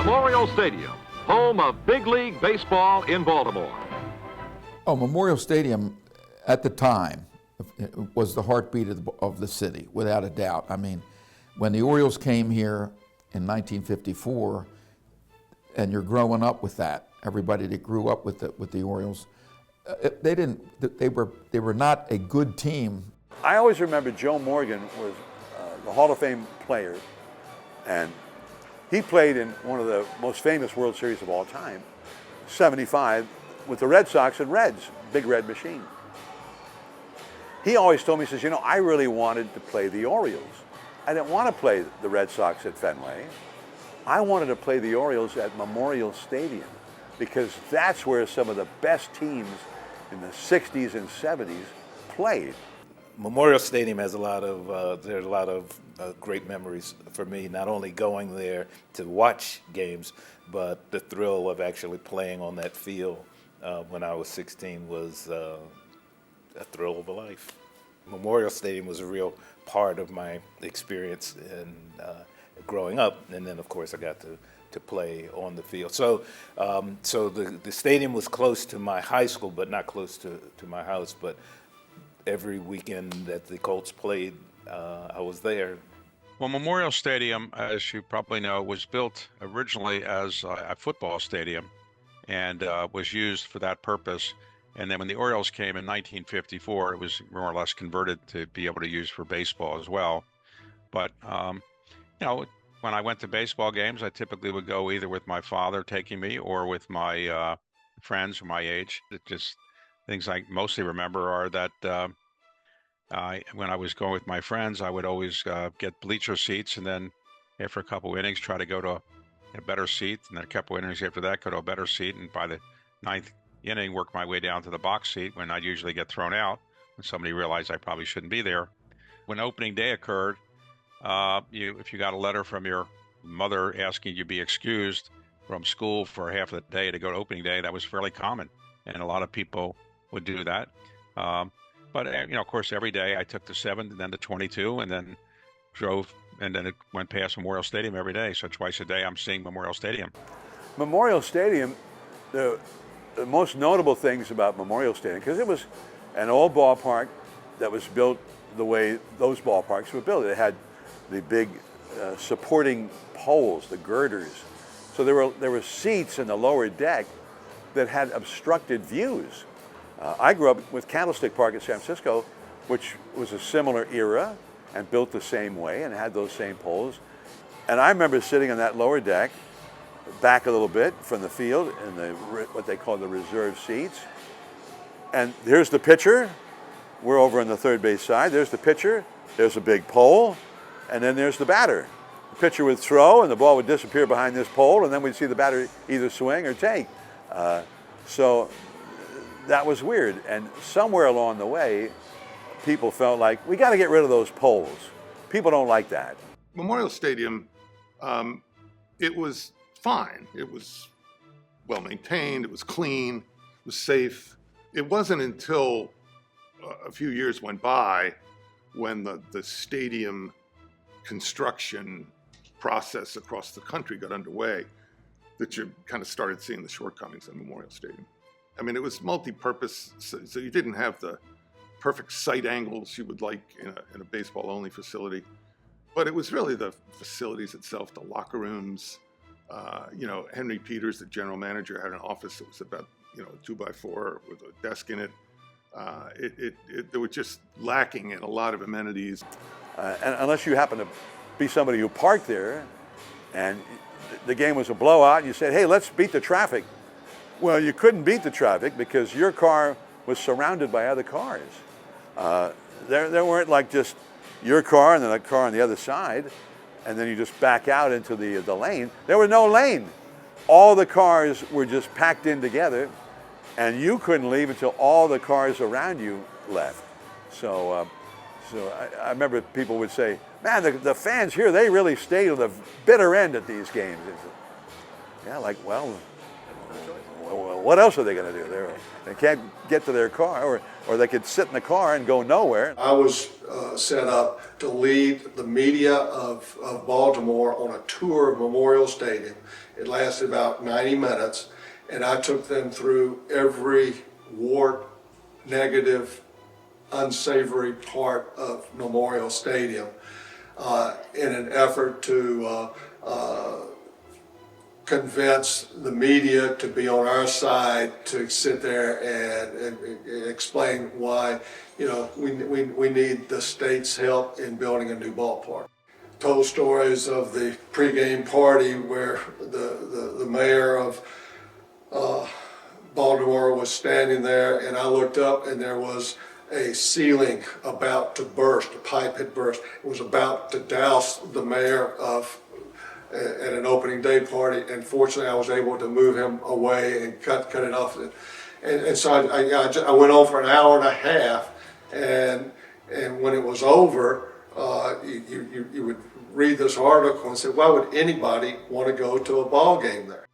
Memorial Stadium, home of big league baseball in Baltimore. Oh, Memorial Stadium at the time was the heartbeat of the city, without a doubt. I mean, when the Orioles came here in 1954, and you're growing up with that, everybody that grew up with the Orioles, they were not a good team. I always remember Joe Morgan was the Hall of Fame player, and he played in one of the most famous World Series of all time, 75, with the Red Sox and Reds, Big Red Machine. He always told me, he says, I really wanted to play the Orioles. I didn't want to play the Red Sox at Fenway. I wanted to play the Orioles at Memorial Stadium because that's where some of the best teams in the 60s and 70s played. Memorial Stadium has a lot of great memories for me, not only going there to watch games, but the thrill of actually playing on that field when I was 16 was a thrill of a life. Memorial Stadium was a real part of my experience in growing up, and then of course I got to play on the field. So the stadium was close to my high school, but not close to my house. But every weekend that the Colts played, I was there. Well, Memorial Stadium, as you probably know, was built originally as a football stadium and was used for that purpose. And then when the Orioles came in 1954, it was more or less converted to be able to use for baseball as well. But, when I went to baseball games, I typically would go either with my father taking me or with my friends my age. Things I mostly remember are that when I was going with my friends, I would always get bleacher seats, and then after a couple innings, try to go to a better seat, and then a couple innings after that, go to a better seat, and by the ninth inning, work my way down to the box seat when I'd usually get thrown out when somebody realized I probably shouldn't be there. When opening day occurred, if you got a letter from your mother asking you to be excused from school for half of the day to go to opening day, that was fairly common, and a lot of people would do that. But of course, every day I took the 7th and then the 22, and then drove, and then it went past Memorial Stadium every day. So twice a day I'm seeing Memorial Stadium. Memorial Stadium, the most notable things about Memorial Stadium, because it was an old ballpark that was built the way those ballparks were built. It had the big supporting poles, the girders. So there were seats in the lower deck that had obstructed views. I grew up with Candlestick Park in San Francisco, which was a similar era and built the same way and had those same poles. And I remember sitting on that lower deck, back a little bit from the field in what they call the reserve seats. And here's the pitcher. We're over on the third base side. There's the pitcher. There's a big pole. And then there's the batter. The pitcher would throw, and the ball would disappear behind this pole, and then we'd see the batter either swing or take. So that was weird. And somewhere along the way, people felt like, we got to get rid of those poles. People don't like that. Memorial Stadium, it was fine. It was well maintained. It was clean. It was safe. It wasn't until a few years went by when the stadium construction process across the country got underway that you kind of started seeing the shortcomings in Memorial Stadium. I mean, it was multi-purpose, so you didn't have the perfect sight angles you would like in a baseball-only facility, but it was really the facilities itself, the locker rooms. Henry Peters, the general manager, had an office that was about a 2x4 with a desk in it. They were just lacking in a lot of amenities. And unless you happen to be somebody who parked there and the game was a blowout and you said, hey, let's beat the traffic. Well, you couldn't beat the traffic because your car was surrounded by other cars. There weren't like just your car and then a car on the other side, and then you just back out into the lane. There was no lane. All the cars were just packed in together, and you couldn't leave until all the cars around you left. So I remember people would say, man, the fans here, they really stay to the bitter end at these games. Yeah, like, well, well, what else are they going to do? They can't get to their car, or they could sit in the car and go nowhere. I was set up to lead the media of Baltimore on a tour of Memorial Stadium. It lasted about 90 minutes, and I took them through every wart, negative, unsavory part of Memorial Stadium in an effort to convince the media to be on our side, to sit there and explain why, you know, we need the state's help in building a new ballpark. Told stories of the pregame party where the mayor of Baltimore was standing there, and I looked up and there was a ceiling about to burst, a pipe had burst. It was about to douse the mayor at an opening day party, and fortunately I was able to move him away and cut it off. And so I went on for an hour and a half, and when it was over, you would read this article and say, why would anybody want to go to a ball game there?